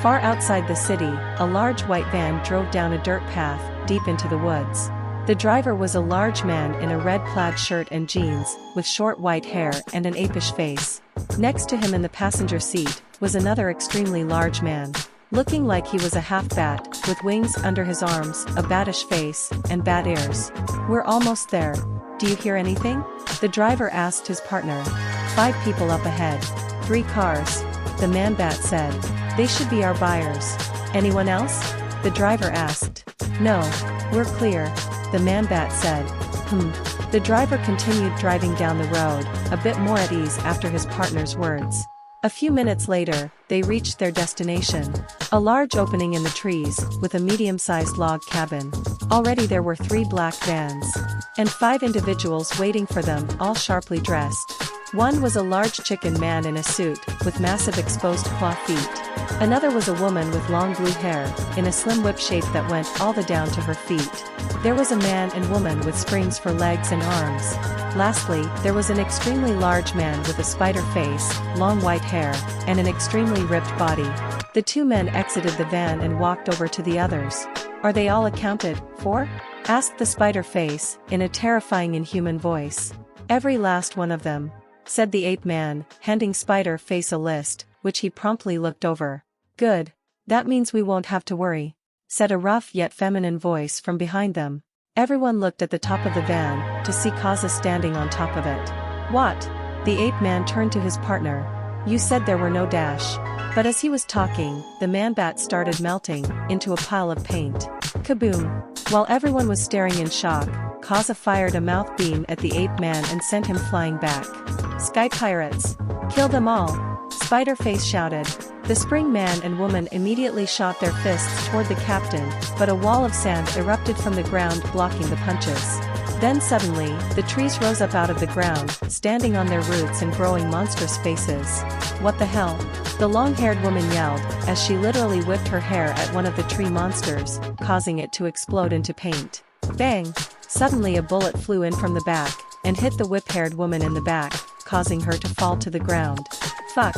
Far outside the city, a large white van drove down a dirt path, deep into the woods. The driver was a large man in a red plaid shirt and jeans, with short white hair and an apish face. Next to him in the passenger seat, was another extremely large man. Looking like he was a half-bat, with wings under his arms, a battish face, and bat ears. "We're almost there. Do you hear anything?" the driver asked his partner. "5 people up ahead. 3 cars," the man-bat said. "They should be our buyers." "Anyone else?" the driver asked. "No, we're clear," the man-bat said. The driver continued driving down the road, a bit more at ease after his partner's words. A few minutes later, they reached their destination. A large opening in the trees, with a medium-sized log cabin. Already there were 3 black vans. And 5 individuals waiting for them, all sharply dressed. One was a large chicken man in a suit, with massive exposed claw feet. Another was a woman with long blue hair, in a slim whip shape that went all the down to her feet. There was a man and woman with springs for legs and arms. Lastly, there was an extremely large man with a spider face, long white hair, and an extremely ripped body. The 2 men exited the van and walked over to the others. "Are they all accounted for?" asked the spider face, in a terrifying inhuman voice. "Every last one of them," said the ape man, handing Spider Face a list, which he promptly looked over. "Good. That means we won't have to worry," said a rough yet feminine voice from behind them. Everyone looked at the top of the van, to see Kaza standing on top of it. "What?" The ape man turned to his partner. "You said there were no dash." But as he was talking, the man-bat started melting, into a pile of paint. Kaboom! While everyone was staring in shock, Kaza fired a mouth beam at the ape man and sent him flying back. "Sky pirates! Kill them all!" Spider Face shouted. The spring man and woman immediately shot their fists toward the captain, but a wall of sand erupted from the ground, blocking the punches. Then suddenly, the trees rose up out of the ground, standing on their roots and growing monstrous faces. "What the hell?" the long-haired woman yelled, as she literally whipped her hair at one of the tree monsters, causing it to explode into paint. Bang! Suddenly a bullet flew in from the back, and hit the whip-haired woman in the back, causing her to fall to the ground. "Fuck!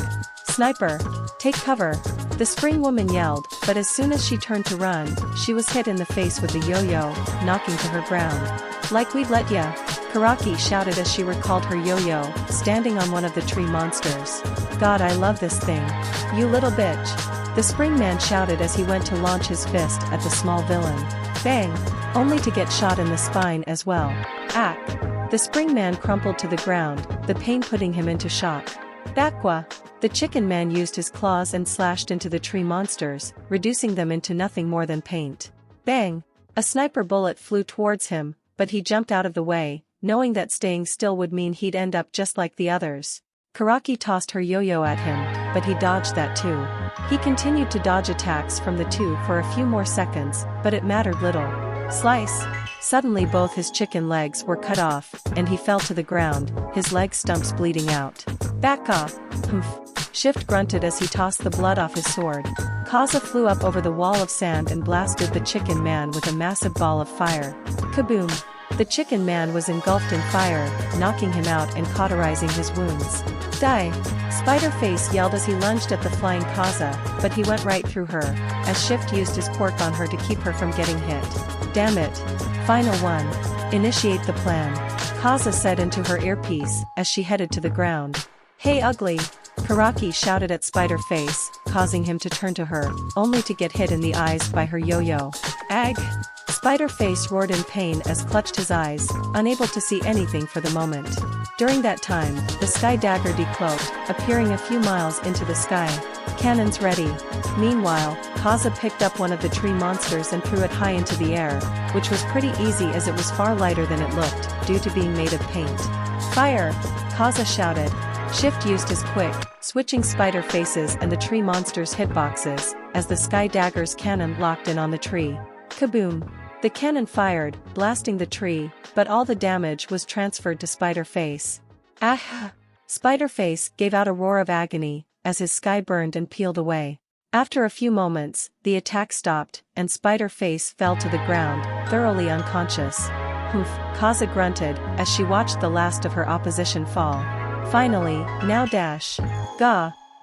Sniper! Take cover!" the spring woman yelled, but as soon as she turned to run, she was hit in the face with the yo-yo, knocking to her ground. "Like we'd let ya!" Karaki shouted as she recalled her yo-yo, standing on one of the tree monsters. "God, I love this thing. You little bitch!" the spring man shouted as he went to launch his fist at the small villain. Bang! Only to get shot in the spine as well. Ack! The spring man crumpled to the ground, the pain putting him into shock. Bakwa! The chicken man used his claws and slashed into the tree monsters, reducing them into nothing more than paint. Bang! A sniper bullet flew towards him, but he jumped out of the way, knowing that staying still would mean he'd end up just like the others. Karaki tossed her yo-yo at him, but he dodged that too. He continued to dodge attacks from the 2 for a few more seconds, but it mattered little. Slice! Suddenly both his chicken legs were cut off, and he fell to the ground, his leg stumps bleeding out. "Back off!" Humph! Shift grunted as he tossed the blood off his sword. Kaza flew up over the wall of sand and blasted the chicken man with a massive ball of fire. Kaboom! The chicken man was engulfed in fire, knocking him out and cauterizing his wounds. "Die!" Spider Face yelled as he lunged at the flying Kaza, but he went right through her, as Shift used his quirk on her to keep her from getting hit. "Damn it! Final one. Initiate the plan," Kaza said into her earpiece, as she headed to the ground. "Hey ugly!" Karaki shouted at Spider Face, causing him to turn to her, only to get hit in the eyes by her yo-yo. "Ag!" Spider Face roared in pain as clutched his eyes, unable to see anything for the moment. During that time, the sky dagger decloaked, appearing a few miles into the sky. Cannons ready. Meanwhile, Kaza picked up one of the tree monsters and threw it high into the air, which was pretty easy as it was far lighter than it looked, due to being made of paint. "Fire!" Kaza shouted. Shift used his quick, switching Spider Faces and the tree monsters' hitboxes, as the sky dagger's cannon locked in on the tree. Kaboom! The cannon fired, blasting the tree, but all the damage was transferred to Spider Face. Ah! Spider Face gave out a roar of agony, as his sky burned and peeled away. After a few moments, the attack stopped, and Spider Face fell to the ground, thoroughly unconscious. Humph! Kaza grunted, as she watched the last of her opposition fall. Finally, now dash. Gah!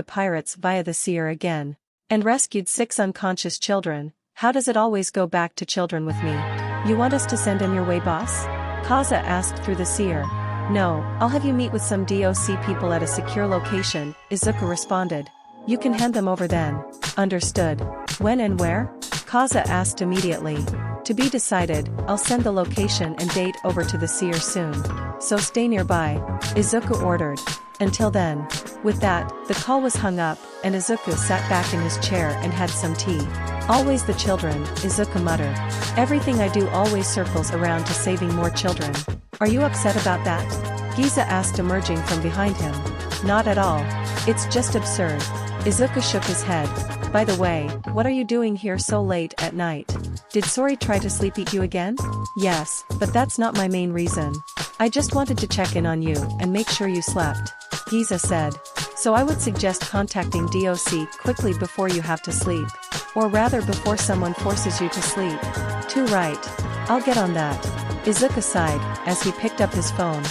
the pirates via the seer again. And rescued 6 unconscious children. How does it always go back to children with me? You want us to send them your way, boss? Kaza asked through the seer. No, I'll have you meet with some DOC people at a secure location, Izuku responded. You can hand them over then. Understood. When and where? Kaza asked immediately. To be decided, I'll send the location and date over to the seer soon. So stay nearby, Izuku ordered. Until then. With that, the call was hung up, and Izuku sat back in his chair and had some tea. Always the children, Izuku muttered. Everything I do always circles around to saving more children. Are you upset about that? Giza asked, emerging from behind him. Not at all. It's just absurd. Izuku shook his head. By the way, what are you doing here so late at night? Did Sori try to sleep eat you again? Yes, but that's not my main reason. I just wanted to check in on you and make sure you slept. Giza said. So I would suggest contacting DOC quickly before you have to sleep. Or rather before someone forces you to sleep. Too right. I'll get on that. Izuku sighed, as he picked up his phone.